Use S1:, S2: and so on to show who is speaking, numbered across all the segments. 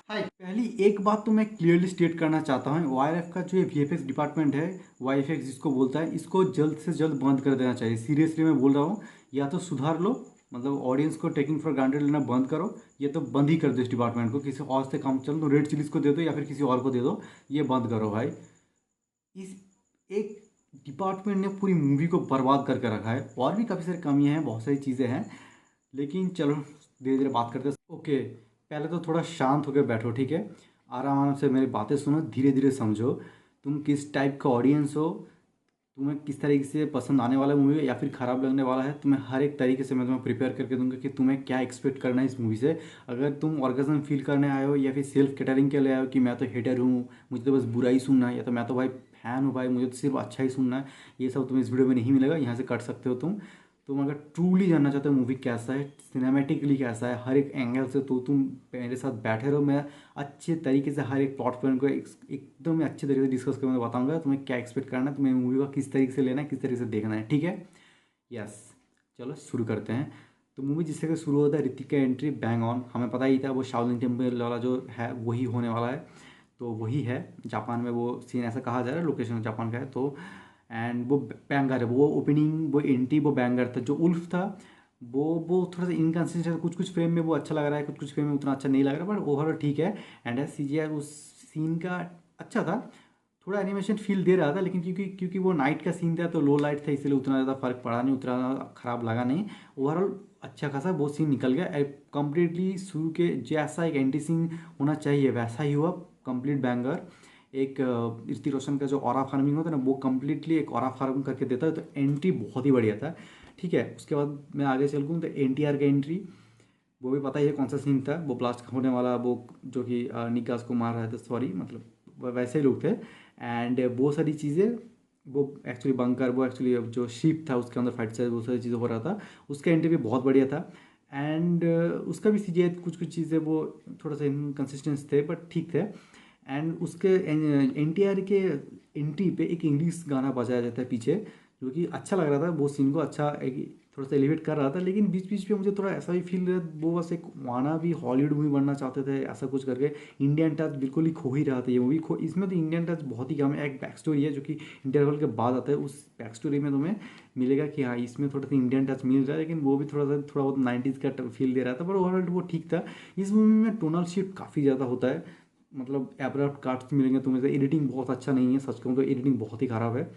S1: हाय, पहली एक बात तो मैं क्लियरली स्टेट करना चाहता हूँ। वाईआरएफ का जो ये वीएफएक्स डिपार्टमेंट है, वाईएफएक्स जिसको बोलता है, इसको जल्द से जल्द बंद कर देना चाहिए। सीरियसली मैं बोल रहा हूँ, या तो सुधार लो, मतलब ऑडियंस को टेकिंग फॉर ग्रांटेड लेना बंद करो, या तो बंद ही कर दो इस डिपार्टमेंट को। किसी और से काम चल तो रेड चिलीज को दे दो या फिर किसी और को दे दो। ये बंद करो भाई। इस एक डिपार्टमेंट ने पूरी मूवी को बर्बाद करके रखा है। और भी काफ़ी सारी कमियां हैं, बहुत सारी चीज़ें हैं, लेकिन चलो धीरे धीरे बात करते हैं। ओके, पहले तो थोड़ा शांत होकर बैठो, ठीक है। आराम आराम से मेरी बातें सुनो, धीरे धीरे समझो तुम किस टाइप का ऑडियंस हो, तुम्हें किस तरीके से पसंद आने वाला मूवी या फिर ख़राब लगने वाला है। तुम्हें हर एक तरीके से मैं तुम्हें प्रिपेयर करके दूंगा कि तुम्हें क्या एक्सपेक्ट करना है इस मूवी से। अगर तुम ऑर्गेजम फील करने आए हो या फिर सेल्फ कैटरिंग के लिए आए हो कि मैं तो हेटर हूँ, मुझे तो बस बुरा ही सुनना है, या तो मैं तो भाई फैन हूँ भाई, मुझे तो सिर्फ अच्छा ही सुनना है, ये सब तुम्हें इस वीडियो में नहीं मिलेगा। यहाँ से कट सकते हो तुम अगर ट्रूली जानना चाहते हो मूवी कैसा है, सिनेमेटिकली कैसा है, हर एक एंगल से, तो तुम मेरे साथ बैठे रहो। मैं अच्छे तरीके से हर एक प्लॉट पॉइंट को एकदम अच्छे तरीके से डिस्कस करके मैं बताऊंगा तुम्हें क्या एक्सपेक्ट करना है, तुम्हें मूवी को किस तरीके से लेना है, किस तरीके से देखना है, ठीक है। यस, चलो शुरू करते हैं। तो मूवी जिससे कि शुरू होता है, ऋतिक का एंट्री बैंग ऑन। हमें पता ही था वो शाओलिन टेम्पल वाला जो है वही होने वाला है, तो वही है। जापान में वो सीन ऐसा कहा जा रहा है, लोकेशन जापान का है तो। एंड वो बैंगर है, वो ओपनिंग, वो एंट्री, वो बैंगर था। जो उल्फ था वो थोड़ा सा इनकन्सिस्टेंट, कुछ कुछ फ्रेम में वो अच्छा लग रहा है, कुछ कुछ फ्रेम में उतना अच्छा नहीं लग रहा, बट ओवरऑल ठीक है। एंड एस सीजीआई उस सीन का अच्छा था, थोड़ा एनिमेशन फील दे रहा था, लेकिन क्योंकि क्योंकि वो नाइट का सीन था तो लो लाइट था, इसलिए उतना ज़्यादा फर्क पड़ा नहीं, उतना ख़राब लगा नहीं। ओवरऑल अच्छा खासा वो सीन निकल गया कंप्लीटली। शुरू के जैसा एक एंटी सीन होना चाहिए वैसा ही हुआ, कंप्लीट बैंगर। एक ऋतिक रोशन का जो ऑरा फार्मिंग होता है ना, वो कम्प्लीटली एक ऑरा फार्म करके देता है, तो एंट्री बहुत ही बढ़िया था, ठीक है। उसके बाद मैं आगे चल दूँ तो एनटीआर का एंट्री, वो भी पता ही है कौन सा सीन था, वो ब्लास्ट होने वाला, वो जो कि निकास को मार रहे थे, सॉरी मतलब वैसे ही लोग थे। एंड वो सारी चीज़ें, वो एक्चुअली बंकर, वो एक्चुअली जो शिप था उसके अंदर फाइट से वो सारी चीज़ें हो रहा था, उसका एंट्री भी बहुत बढ़िया था। एंड उसका भी सीजे कुछ कुछ चीज़ें वो थोड़ा सा इनकन्सिस्टेंस थे, बट ठीक थे। एंड उसके एन टी आर के एंट्री पे एक इंग्लिश गाना बजाया जाता है पीछे, जो कि अच्छा लग रहा था, वो सीन को अच्छा एक थोड़ा सा एलिवेट कर रहा था। लेकिन बीच बीच पे मुझे थोड़ा ऐसा भी फील रहा, वो बस एक वाना भी हॉलीवुड मूवी बनना चाहते थे ऐसा कुछ करके। इंडियन टच बिल्कुल ही खो ही रहा था ये मूवी खो, इसमें तो इंडियन टच बहुत ही कम है। एक बैक स्टोरी है जो कि इंटरवल के बाद आता है, उस बैक स्टोरी में तुम्हें मिलेगा कि हाँ इसमें थोड़ा सा इंडियन टच मिल रहा है, लेकिन वो भी थोड़ा बहुत 90s का फील दे रहा था, पर ओवरऑल वो ठीक था। इस मूवी में टोनल शिफ्ट काफ़ी ज़्यादा होता है, मतलब एब्रप्ट काट्स मिलेंगे तुम्हें, तो एडिटिंग बहुत अच्छा नहीं है, सच कहूँ तो एडिटिंग बहुत ही ख़राब है।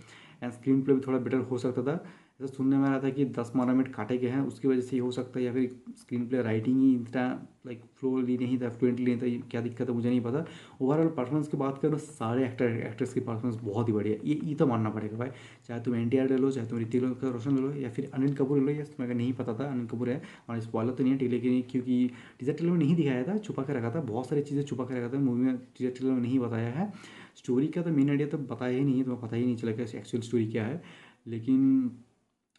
S1: एंड स्क्रीन प्ले भी थोड़ा बेटर हो सकता था। ऐसा सुनने में आ रहा था कि 10-12 मिनट काटे गए हैं, उसकी वजह से ही हो सकता है, या फिर स्क्रीन प्ले राइटिंग ही इतना लाइक फ्लोली नहीं था, फ्लुएंटली नहीं था, ये क्या दिक्कत है मुझे नहीं पता। ओवरऑल परफॉर्मेंस की बात करो, सारे एक्टर्स की परफॉर्मेंस बहुत ही बढ़िया, ये तो मानना पड़ेगा भाई। चाहे तुम एनटीआर ले लो, चाहे तुम ऋतिक रोशन ले लो, या फिर अनिल कपूर ले लो, या तुम्हें अगर नहीं पता था अनिल कपूर है, और स्पॉइलर तो नहीं है, लेकिन क्योंकि टीजर ट्रेलर में नहीं दिखाया था, छुपा के रखा था, बहुत सारी चीज़ें छुपा के रखा था मूवी में, टीजर ट्रेलर में नहीं बताया है। स्टोरी का तो मेन आइडिया तो बताया ही नहीं है, तुम्हें पता ही नहीं चला कि एक्चुअल स्टोरी क्या है। लेकिन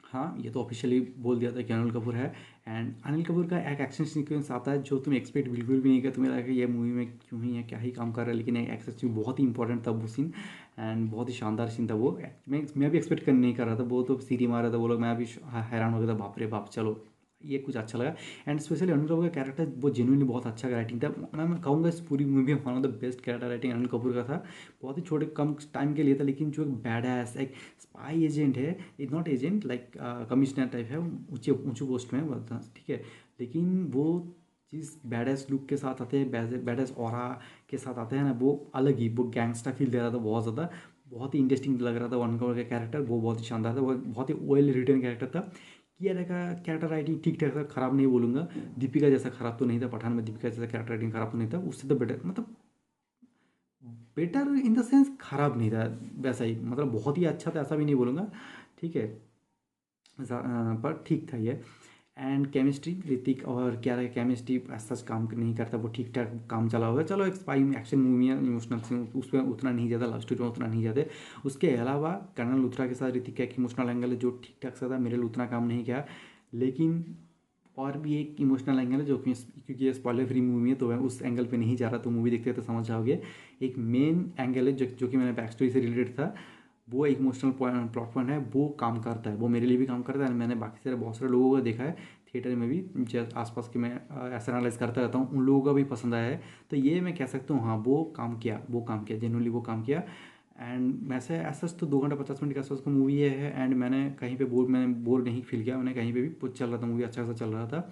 S1: हाँ, ये तो ऑफिशियली बोल दिया था कि अनिल कपूर है। एंड अनिल कपूर का एक एक्शन सीक्वेंस आता है जो तुम एक्सपेक्ट बिल्कुल भी नहीं कर, तुम्हें लगा ये मूवी में क्यों ही है, क्या ही काम कर रहा है, लेकिन एक एक्शन सीन बहुत ही इंपॉर्टेंट था वो सीन। एंड बहुत ही शानदार सीन था वो। मैं भी एक्सपेक्ट कर नहीं कर रहा था, वो तो सीटी मार रहा था वो लोग, मैं भी हैरान हो गया था, बाप रे बाप, चलो ये कुछ अच्छा लगा। एंड स्पेशली अनिल कपूर का कैरेक्टर वो जेन्युइनली बहुत अच्छा राइटिंग था। मैं कहूँगा इस पूरी मूवी में one of the best character writing Anil Kapoor का था। बहुत ही छोटे कम टाइम के लिए था, लेकिन जो एक बैड एस एक स्पाई एजेंट है, is not agent like commissioner type है, ऊंचे ऊंचे पोस्ट में है, ठीक है। लेकिन वो जिस बैडएस लुक के साथ आते हैं, बैडएस ऑरा के साथ आते हैं ना, वो अलग ही वो गैंगस्टर फील दे रहा था बहुत ज़्यादा। बहुत ही इंटरेस्टिंग लग रहा था वन कपूर का कैरेक्टर, वो बहुत ही शानदार था, वो बहुत ही वेल रिटर्न कैरेक्टर था। किया का कैरेक्टर राइटिंग ठीक ठाक था, खराब नहीं बोलूँगा। दीपिका जैसा खराब तो नहीं था, पठान में दीपिका जैसा कैरेक्टर राइटिंग खराब तो नहीं था, उससे तो बेटर, मतलब बेटर इन द सेंस खराब नहीं था, वैसा ही, मतलब बहुत ही अच्छा था ऐसा भी नहीं बोलूँगा, ठीक है। पर ठीक था ये। एंड केमिस्ट्री, ऋतिक और क्या रहा, केमिस्ट्री ऐसा काम नहीं करता, वो ठीक ठाक काम चला होगा। चलो एक स्पाई एक्शन मूवी है, इमोशनल सीन उसमें उतना नहीं ज़्यादा, लव स्टोरी में उतना नहीं ज़्यादा। उसके अलावा कर्नल लूथरा के साथ ऋतिक का एक इमोशनल एंगल है जो ठीक ठाक सा था, मेरे लिए उतना काम नहीं किया। लेकिन और भी एक इमोशनल एंगल है जो कि, क्योंकि ये स्पॉइलर फ्री मूवी है तो मैं उस एंगल पे नहीं जा रहा, तो मूवी देखते तो समझ जाओगे। एक मेन एंगल है जो कि मैंने बैक स्टोरी से रिलेटेड था, वो एक इमोशनल प्लॉट पॉइंट है, वो काम करता है, वो मेरे लिए भी काम करता है। मैंने बाकी सारे बहुत सारे लोगों को देखा है, थिएटर में भी आसपास के मैं ऐसा एनालाइज करता रहता हूँ, उन लोगों का भी पसंद आया है। तो ये मैं कह सकता हूँ हाँ वो काम किया जेनुअनली वो काम किया। एंड वैसे ऐसा तो 2 घंटा 50 मिनट के आसपास का मूवी है। एंड मैंने बोर नहीं फील किया, मैंने कहीं पे भी कुछ चल रहा था, मूवी अच्छा सा चल रहा था।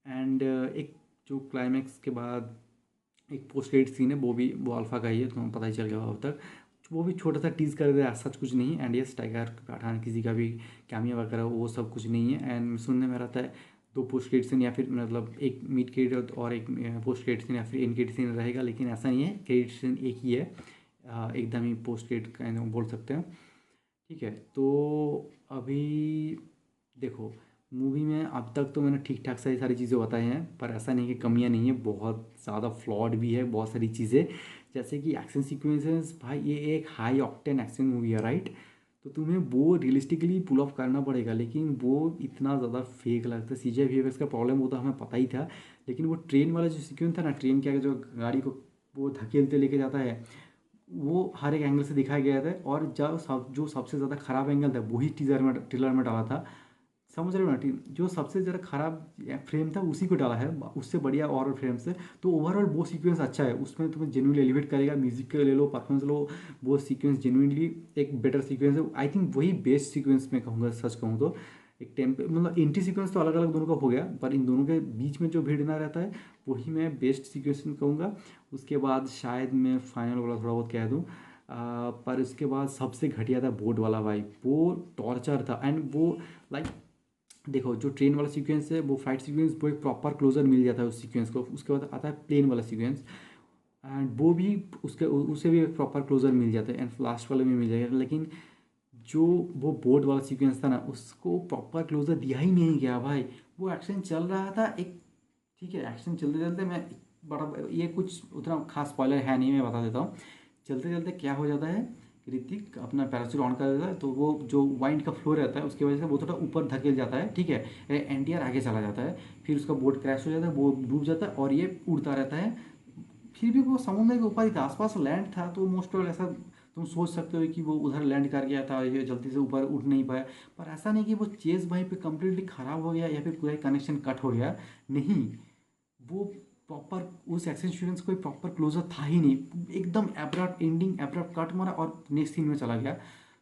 S1: एंड एक जो क्लाइमैक्स के बाद एक पोस्ट क्रेडिट सीन है, वो अल्फा का ही है, तुम्हें पता ही चल गया होगा अब तक। वो भी छोटा सा टीज कर दिया, सच कुछ नहीं। एंड यस, टाइगर पठान किसी का भी कैमिया वगैरह वो सब कुछ नहीं है। एंड सुनने में रहता है 2 पोस्ट क्रेडिट सीन या फिर मतलब एक मिड क्रेडिट और एक पोस्ट क्रेडिट सीन या फिर इन क्रेडिट सीन रहेगा, लेकिन ऐसा नहीं है, क्रेडिट सीन एक ही है। एकदम ही पोस्ट क्रेडिट का बोल सकते हैं। ठीक है, तो अभी देखो, मूवी में अब तक तो मैंने ठीक ठाक सारी सारी चीज़ें बताई हैं, पर ऐसा नहीं कि कमियां नहीं है, बहुत ज़्यादा फ्लॉड भी है बहुत सारी चीज़ें। जैसे कि एक्शन सीक्वेंसेस, भाई ये एक हाई ऑक्टेन एक्शन मूवी है, राइट? तो तुम्हें वो रियलिस्टिकली पुल ऑफ करना पड़ेगा, लेकिन वो इतना ज़्यादा फेक लगता है। CGI VFX का प्रॉब्लम वो तो हमें पता ही था, लेकिन वो ट्रेन वाला जो सीक्वेंस था ना, ट्रेन के आगे जो गाड़ी को वो धकेलते लेके जाता है, वो हर एक एंगल से दिखाया गया था। और जो सबसे ज़्यादा ख़राब एंगल था वही टीजर में डाला था। समझ रहे हो ना? जो सबसे ज़्यादा खराब फ्रेम था उसी को डाला है, उससे बढ़िया और फ्रेम से। तो ओवरऑल वो सीक्वेंस अच्छा है, उसमें तुम्हें जेन्युइनली एलिवेट करेगा, म्यूजिक ले लो, परफॉर्मेंस लो, वो सीक्वेंस जेन्युइनली एक बेटर सीक्वेंस है। आई थिंक वही बेस्ट सीक्वेंस मैं कहूँगा, सच कहूँ तो। एक टेम्प मतलब एंटी सीक्वेंस तो अलग अलग दोनों का हो गया, पर इन दोनों के बीच में जो भिड़ना रहता है वही मैं बेस्ट सीक्वेंस कहूँगा। उसके बाद शायद मैं फाइनल वाला थोड़ा बहुत कह दूँ, पर उसके बाद सबसे घटिया था बोट वाला भाई, वो टॉर्चर था। एंड वो लाइक देखो, जो ट्रेन वाला सीक्वेंस है वो फाइट सीक्वेंस, वो एक प्रॉपर क्लोजर मिल जाता है उस सीक्वेंस को। उसके बाद आता है प्लेन वाला सीक्वेंस, एंड वो भी उससे भी एक प्रॉपर क्लोजर मिल जाता है, एंड लास्ट वाले में मिल जाएगा। लेकिन जो वो बोर्ड वाला सीक्वेंस था ना, उसको प्रॉपर क्लोजर दिया ही नहीं गया भाई। वो एक्शन चल रहा था एक, ठीक है, एक्शन चलते चलते मैं बड़ा, ये कुछ उतना खास स्पॉइलर है नहीं, मैं बता देता हूँ। चलते चलते क्या हो जाता है, ऋतिक अपना पैराशूट ऑन कर देता है, तो वो जो वाइंड का फ्लो रहता है उसकी वजह से वो थोड़ा ऊपर धकेल जाता है, ठीक है। NTR आगे चला जाता है, फिर उसका बोट क्रैश हो जाता है, वो डूब जाता है और ये उड़ता रहता है। फिर भी वो समुद्र के ऊपर ही था, आसपास लैंड था, तो मोस्ट ऑफ ऐसा तुम सोच सकते हो कि वो उधर लैंड कर गया था, ये जल्दी से ऊपर उठ नहीं पाया। पर ऐसा नहीं कि वो चेज वहीं पे कंप्लीटली ख़राब हो गया या फिर पूरा कनेक्शन कट हो गया, नहीं। वो प्रॉपर उस एक्शन सीक्वेंस कोई प्रॉपर क्लोजर था ही नहीं, एकदम एब्रप्ट एंडिंग, एब्रप्ट कट मारा और नेक्स्ट सीन में चला गया।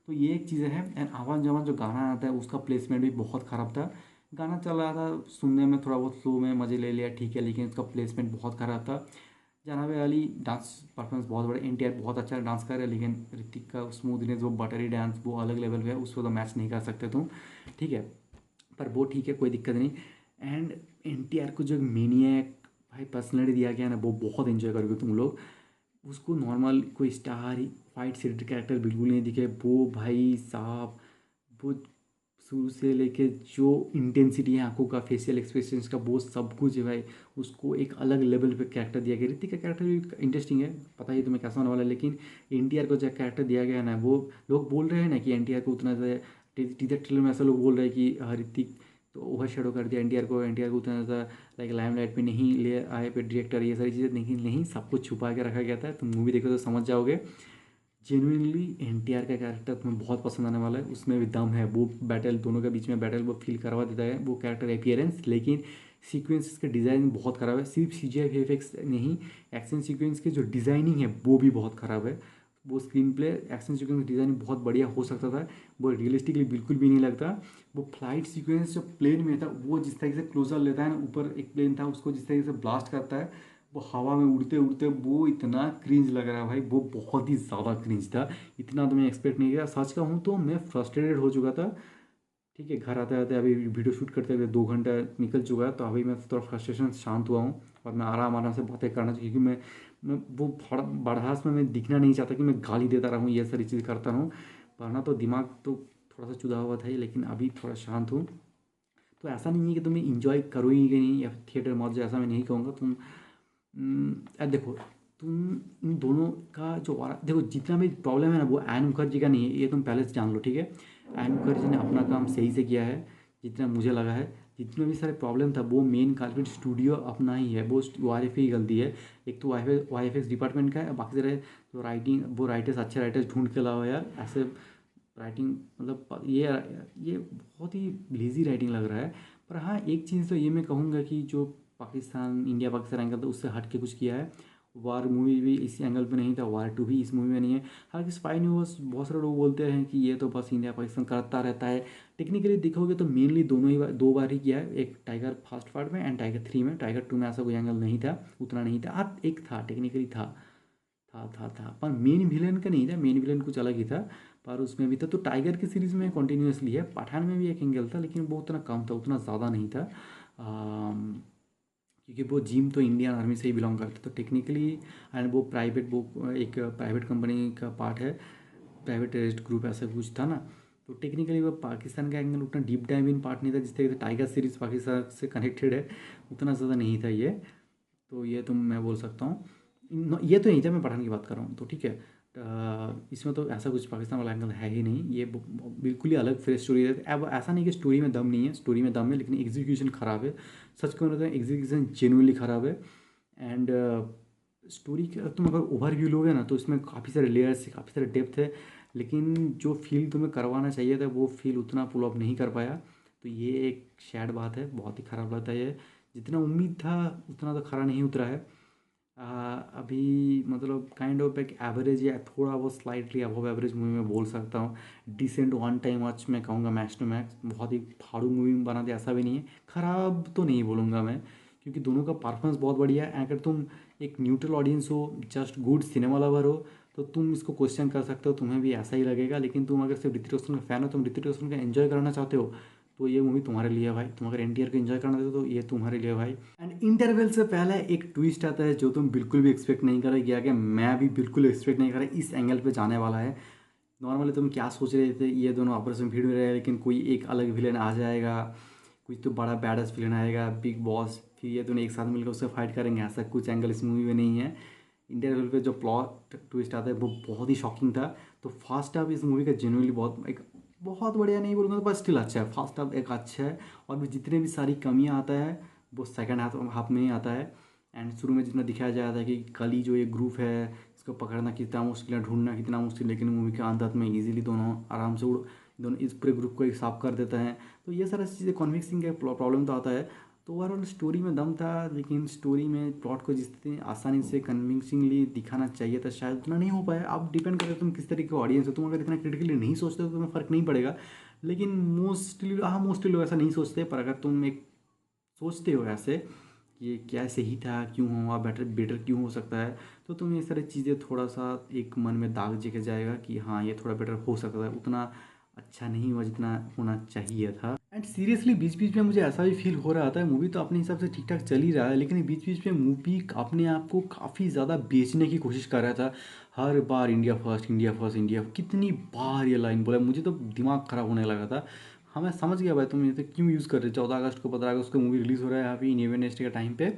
S1: तो ये एक चीज़ है। एंड आवाज़ जवान जो गाना आता है उसका प्लेसमेंट भी बहुत ख़राब था। गाना चल रहा था, सुनने में थोड़ा बहुत स्लो में मज़े ले लिया, ठीक है, लेकिन उसका प्लेसमेंट बहुत ख़राब था। जनाबे अली डांस परफॉर्मेंस बहुत बड़ा, NTR बहुत अच्छा डांस कर रहा है, लेकिन ऋतिक का स्मूथनेस, वो बटरी डांस, वो अलग लेवल पे है, उसको तो मैच नहीं कर सकते तुम, ठीक है। पर वो ठीक है, कोई दिक्कत नहीं। एंड NTR को जो मेनियक भाई पर्सनलिटी दिया गया ना, वो बहुत एंजॉय करोगे तुम लोग। उसको नॉर्मल कोई स्टार फाइट से कैरेक्टर बिल्कुल नहीं दिखे, वो भाई साहब, वो शुरू से लेके जो इंटेंसिटी है आंखों का, फेशियल एक्सप्रेशंस का, वो सब कुछ है भाई। उसको एक अलग लेवल पे कैरेक्टर दिया गया। ऋतिक का कैरेक्टर भी इंटरेस्टिंग है, पता ही तुम्हें कैसा होने वाला है, लेकिन NTR को जो कैरेक्टर दिया गया है ना, वो लोग बोल रहे हैं ना कि NTR को उतना ज़्यादा, टीजर ट्रेलर में ऐसा लोग बोल रहे हैं कि ऋतिक तो ओवर शेडो कर दिया NTR को उतना ज़्यादा लाइक लाइमलाइट पे नहीं ले आए पे डायरेक्टर, ये सारी चीज़ें नहीं नहीं, सब कुछ छुपा के रखा गया था। तुम मूवी देखो तो समझ जाओगे। जेनुइनली NTR का कैरेक्टर तुम्हें बहुत पसंद आने वाला है, उसमें भी दम है, वो बैटल दोनों के बीच में बैटल वो फील करवा देता है वो कैरेक्टर अपीयरेंस। लेकिन सीक्वेंस के डिज़ाइन बहुत ख़राब है, सिर्फ CGI VFX नहीं, एक्शन सीक्वेंस के जो डिज़ाइनिंग है वो भी बहुत ख़राब है। वो screen play action sequence design बहुत बढ़िया हो सकता था, वो रियलिस्टिकली बिल्कुल भी नहीं लगता। वो फ्लाइट सीक्वेंस जो प्लेन में था, वो जिस तरीके से क्लोजर लेता है ना, ऊपर एक प्लेन था उसको जिस तरीके से ब्लास्ट करता है, वो हवा में उड़ते उड़ते, वो इतना क्रिंज लग रहा है भाई, वो बहुत ही ज़्यादा क्रिंज था। इतना तो मैं एक्सपेक्ट नहीं किया, सच कहूँ तो मैं फ्रस्ट्रेटेड हो चुका था। ठीक है, घर आते आते अभी वीडियो शूट करते हुए 2 घंटा निकल चुका है, तो अभी मैं थोड़ा फ्रस्ट्रेशन शांत हुआ हूँ और मैं आराम आराम से बातें करना चाहिए, क्योंकि मैं वो थोड़ा बड़ास में मैं दिखना नहीं चाहता कि मैं गाली देता रहूँ, ये सारी चीज़ करता रहूँ। वरना तो दिमाग तो थोड़ा सा चुदा हुआ था ही, लेकिन अभी थोड़ा शांत हूँ। तो ऐसा नहीं है कि तुम्हें इंजॉय करोगे कि नहीं, या थिएटर मत जाओ, ऐसा मैं नहीं कहूँगा। तुम देखो, तुम इन दोनों का जो देखो, जितना भी प्रॉब्लम है ना, वो आयन मुखर्जी का नहीं है, ये तुम पहले से जान लो, ठीक है। आयन मुखर्जी ने अपना काम सही से किया है, जितना मुझे लगा है। जितने भी सारे प्रॉब्लम था वो मेन कार्पेट स्टूडियो अपना ही है, वो ORF की गलती है। एक तो YFX डिपार्टमेंट का है, बाकी सारे जो राइटिंग, वो राइटर्स अच्छे राइटर्स ढूंढ के लाओ यार, ऐसे राइटिंग मतलब ये बहुत ही लेज़ी राइटिंग लग रहा है। पर पर हाँ एक चीज़ तो ये मैं कहूँगा कि जो पाकिस्तान इंडिया पाकिस्तान एंगल था उससे हट के कुछ किया है। वार मूवी भी इस एंगल पे नहीं था, वार टू भी इस मूवी में नहीं है। हालांकि स्पाई न्यूज़ बहुत सारे लोग बोलते हैं कि ये तो बस इंडिया पाकिस्तान करता रहता है। टेक्निकली देखोगे तो मेनली दोनों ही दो बार ही किया है, एक टाइगर फर्स्ट पार्ट में एंड टाइगर 3 में। टाइगर 2 में ऐसा कोई एंगल नहीं था, उतना नहीं था। हाँ एक था, टेक्निकली था पर मेन विलेन का नहीं था, मेन विलेन कुछ अलग ही था। पर उसमें भी था तो टाइगर की सीरीज़ में कंटिन्यूसली है। पठान में भी एक एंगल था लेकिन वो उतना कम था, उतना ज़्यादा नहीं था। क्योंकि वो जिम तो इंडियन आर्मी से ही बिलोंग करते तो टेक्निकली, एंड वो एक प्राइवेट कंपनी का पार्ट है, प्राइवेट टेररिस्ट ग्रुप ऐसा कुछ था ना। तो टेक्निकली वो पाकिस्तान का एंगल उतना डीप डाइव इन पार्ट नहीं था जिस तरीके से टाइगर सीरीज़ पाकिस्तान से कनेक्टेड है, उतना ज़्यादा नहीं था ये। तो ये तो मैं बोल सकता हूँ। ये तो नहीं था, मैं पठान की बात कर रहा हूँ तो ठीक है। इसमें तो ऐसा कुछ पाकिस्तान वाला एंगल है ही नहीं, ये बिल्कुल ही अलग फ्रेश स्टोरी है। अब ऐसा नहीं कि स्टोरी में दम नहीं है, स्टोरी में दम है लेकिन एग्जीक्यूशन ख़राब है। सच कहूँ तो एग्जीक्यूशन जेन्युइनली ख़राब है। एंड स्टोरी का तुम अगर ओवरव्यू लोगे ना तो इसमें काफ़ी सारे लेयर्स है, काफ़ी सारे डेप्थ है, लेकिन जो फील तुम्हें करवाना चाहिए था वो फील उतना पुल ऑफ नहीं कर पाया। तो ये एक सैड बात है, बहुत ही ख़राब लगता है ये। जितना उम्मीद था उतना तो खरा नहीं उतरा है। अभी मतलब काइंड ऑफ एक एवरेज या थोड़ा वो स्लाइटली अबव एवरेज मूवी में बोल सकता हूँ। डिसेंट वन टाइम वॉच मैं कहूँगा, मैक्स टू मैक्स। बहुत ही फाड़ू मूवी बना दे ऐसा भी नहीं है, ख़राब तो नहीं बोलूँगा मैं, क्योंकि दोनों का परफॉर्मेंस बहुत बढ़िया है। अगर तुम एक न्यूट्रल ऑडियंस हो, जस्ट गुड सिनेमा लवर हो, तो तुम इसको क्वेश्चन कर सकते हो, तुम्हें भी ऐसा ही लगेगा। लेकिन तुम अगर सिर्फ ऋतिक रोशन का फ़ैन हो, तुम ऋतिक रोशन का एंजॉय करना चाहते हो, तो ये मूवी तुम्हारे लिए है भाई। तुम अगर एनटीआर को एंजॉय करना चाहते हो तो ये तुम्हारे लिए है भाई। एंड इंटरवल से पहले एक ट्विस्ट आता है जो तुम बिल्कुल भी एक्सपेक्ट नहीं कर रहे, किया कि मैं भी बिल्कुल एक्सपेक्ट नहीं कर रहा इस एंगल पे जाने वाला है। नॉर्मली तुम क्या सोच रहे थे, ये दोनों आपस में भीड़ में रहे लेकिन कोई एक अलग विलेन आ जाएगा, कुछ तो बड़ा बैडस विलेन आएगा, बिग बॉस, फिर ये दोनों एक साथ मिलकर उससे फाइट करेंगे। ऐसा कुछ एंगल इस मूवी में नहीं है। इंटरवल पे जो प्लॉट ट्विस्ट आता है वो बहुत ही शॉकिंग था। तो फर्स्ट हाफ इस मूवी का जेन्युइनली बहुत बढ़िया नहीं बोलूँगा तो, पर स्टिल अच्छा है। फर्स्ट हाफ एक अच्छा है, और भी जितने भी सारी कमियाँ आता है वो सेकंड हाफ में ही आता है। एंड शुरू में जितना दिखाया जाता है कि कली जो एक ग्रुप है, इसको पकड़ना कितना मुश्किल है, ढूंढना कितना मुश्किल, लेकिन मूवी के अंत में इजीली दोनों आराम से दोनों इस पूरे ग्रुप को एक साफ कर देता है। तो ये सारा चीज़ें कन्विक्सिंग का प्रॉब्लम तो आता है। तो ओवरऑल स्टोरी में दम था, लेकिन स्टोरी में प्लॉट को जितनी आसानी से कन्विंसिंगली दिखाना चाहिए था शायद उतना नहीं हो पाया। अब डिपेंड करता है तुम किस तरीके का ऑडियंस हो। तुम अगर इतना क्रिटिकली नहीं सोचते हो तो तुम्हें फ़र्क नहीं पड़ेगा। लेकिन मोस्टली लोग ऐसा नहीं सोचते। पर अगर तुम एक सोचते हो ऐसे कि ये क्या सही था, क्यों हुआ, बेटर बेटर क्यों हो सकता है, तो तुम ये सारी चीज़ें थोड़ा सा एक मन में दाग जग जाएगा कि हाँ ये थोड़ा बेटर हो सकता है, उतना अच्छा नहीं हुआ जितना होना चाहिए था। एंड सीरियसली बीच बीच में मुझे ऐसा भी फील हो रहा था, मूवी तो अपने हिसाब से ठीक ठाक चल ही रहा है लेकिन बीच बीच में मूवी अपने आप को काफ़ी ज़्यादा बेचने की कोशिश कर रहा था। हर बार India first, India first, India, कितनी बार ये लाइन बोला, मुझे तो दिमाग ख़राब होने लगा था। हाँ मैं समझ गया भाई तुम ये तो क्यों यूज़ कर रहे हो। 14 अगस्त को, 15 अगस्त को मूवी रिलीज़ हो रहा है अभी इंडिपेंडेंस डे के टाइम पे,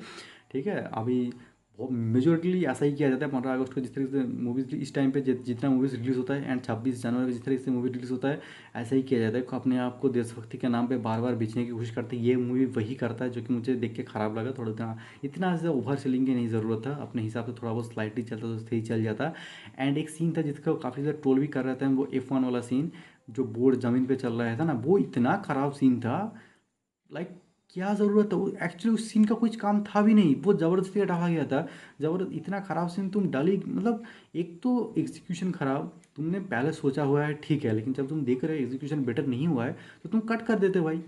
S1: ठीक है। अभी बहुत मेजोरिटली ऐसा ही किया जाता है। 15 अगस्त को जिस तरीके से मूवीज़ इस टाइम पे जितना मूवीज़ रिलीज़ होता है, एंड 26 जनवरी को जिस तरीके से मूवी रिलीज़ होता है, ऐसा ही किया जाता है। अपने आप को देशभक्ति के नाम पे बार बार बेचने की कोशिश करते हैं। ये मूवी वही करता है जो कि मुझे देख के ख़राब लगा थोड़ा। इतना ज़्यादा ओवर सेलिंग की नहीं ज़रूरत था, अपने हिसाब से थोड़ा बहुत स्लाइटली चलता तो सही चल जाता। एंड एक सीन था जिसका काफ़ी ज़्यादा ट्रोल भी कर रहे थे, वो F1 वाला सीन जो बोर्ड ज़मीन पे चल रहा था ना, वो इतना ख़राब सीन था। लाइक क्या ज़रूरत है, वो एक्चुअली उस सीन का कुछ काम था भी नहीं, वो ज़बरदस्ती डाला गया था। ज़बरदस्त इतना ख़राब सीन तुम डाली, मतलब एक तो एग्जीक्यूशन ख़राब। तुमने पहले सोचा हुआ है ठीक है, लेकिन जब तुम देख रहे हो एग्जीक्यूशन बेटर नहीं हुआ है तो तुम कट कर देते भाई।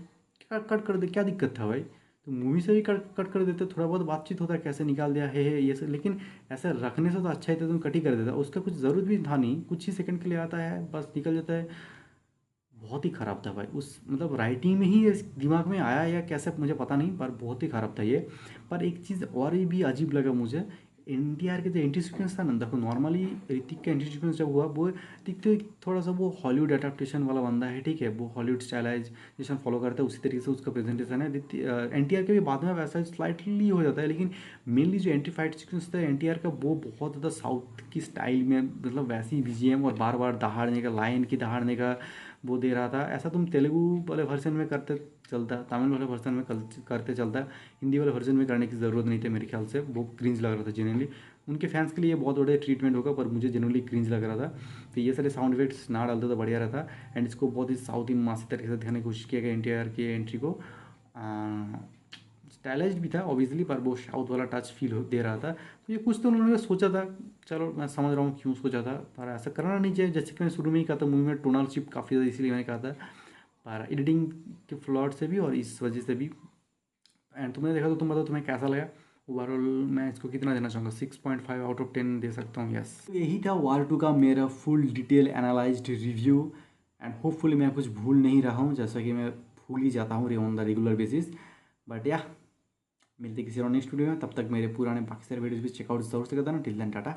S1: क्या कट कर दे, क्या दिक्कत था भाई। तो मूवी से भी कट कर देते, थोड़ा बहुत बातचीत होता है कैसे निकाल दिया है ये सब, लेकिन ऐसे रखने से तो अच्छा ही था तुम कट ही कर देता। उसका कुछ ज़रूरत भी था नहीं, कुछ ही सेकंड के लिए आता है बस निकल जाता है। बहुत ही ख़राब था भाई। उस मतलब राइटिंग में ही इस दिमाग में आया या कैसे मुझे पता नहीं, पर बहुत ही ख़राब था ये। पर एक चीज़ और भी अजीब लगा मुझे, एनटीआर के जो एंटी सीक्वेंस था ना, देखो नॉर्मली ऋतिक का एंटी सीक्वेंस जब हुआ वो दिखते थोड़ा सा वो हॉलीवुड अडेप्टेशन वाला बंदा है, ठीक है, वो हॉलीवुड स्टाइलाइजेशन फॉलो करता है, उसी तरीके से उसका प्रेजेंटेशन है। एनटीआर के भी बाद में वैसा स्लाइटली हो जाता है, लेकिन मेनली जो एंटी फाइट सीक्वेंस था एनटीआर का वो बहुत ज़्यादा साउथ की स्टाइल में, मतलब वैसी बीजीएम और बार बार दहाड़ने का, लाइन की दहाड़ने का वो दे रहा था। ऐसा तुम तेलुगु वाले वर्जन में करते चलता, तमिल वाले वर्जन में करते चलता, हिंदी वाले वर्जन में करने की ज़रूरत नहीं थी मेरे ख्याल से। वो क्रिंज लग रहा था जेनुअनली। उनके फैंस के लिए बहुत बड़ा ट्रीटमेंट होगा, पर मुझे जेनुअनली क्रिंज लग रहा था। तो ये सारे साउंड इफेक्ट्स ना डालते तो बढ़िया रहता। एंड इसको बहुत ही साउथ ही मासी तरीके से दिखाने की कोशिश किया गया एनटीआर की एंट्री को। स्टाइलिश भी था ऑब्वियसली, पर वो साउथ वाला टच फील दे रहा था। तो ये कुछ तो उन्होंने सोचा था, चलो मैं समझ रहा हूँ क्यों सोचा था, पर ऐसा करना नहीं चाहिए। जैसे कि मैंने शुरू में ही कहा था, मूवी में टोनल शिफ्ट काफ़ी ज़्यादा, इसलिए मैंने कहा था, पर एडिटिंग के फ्लॉट से भी और इस वजह से भी। एंड तुमने देखा तो तुम बताओ तुम्हें कैसा लगा। ओवरऑल मैं इसको कितना देना चाहूँगा, 6.5 आउट ऑफ 10 दे सकता हूँ, यस। तो यही था वार 2 का मेरा full detail analysed review. And hopefully मैं कुछ भूल नहीं रहा हूँ, जैसा कि मैं भूल ही जाता हूँ on the regular basis. But या मिलते किसी और नेक्स्ट वीडियो में, तब तक मेरे पुराने बाकी सारे वीडियोज़ भी चेकआउट जरूर से करता ना। Till then Tata.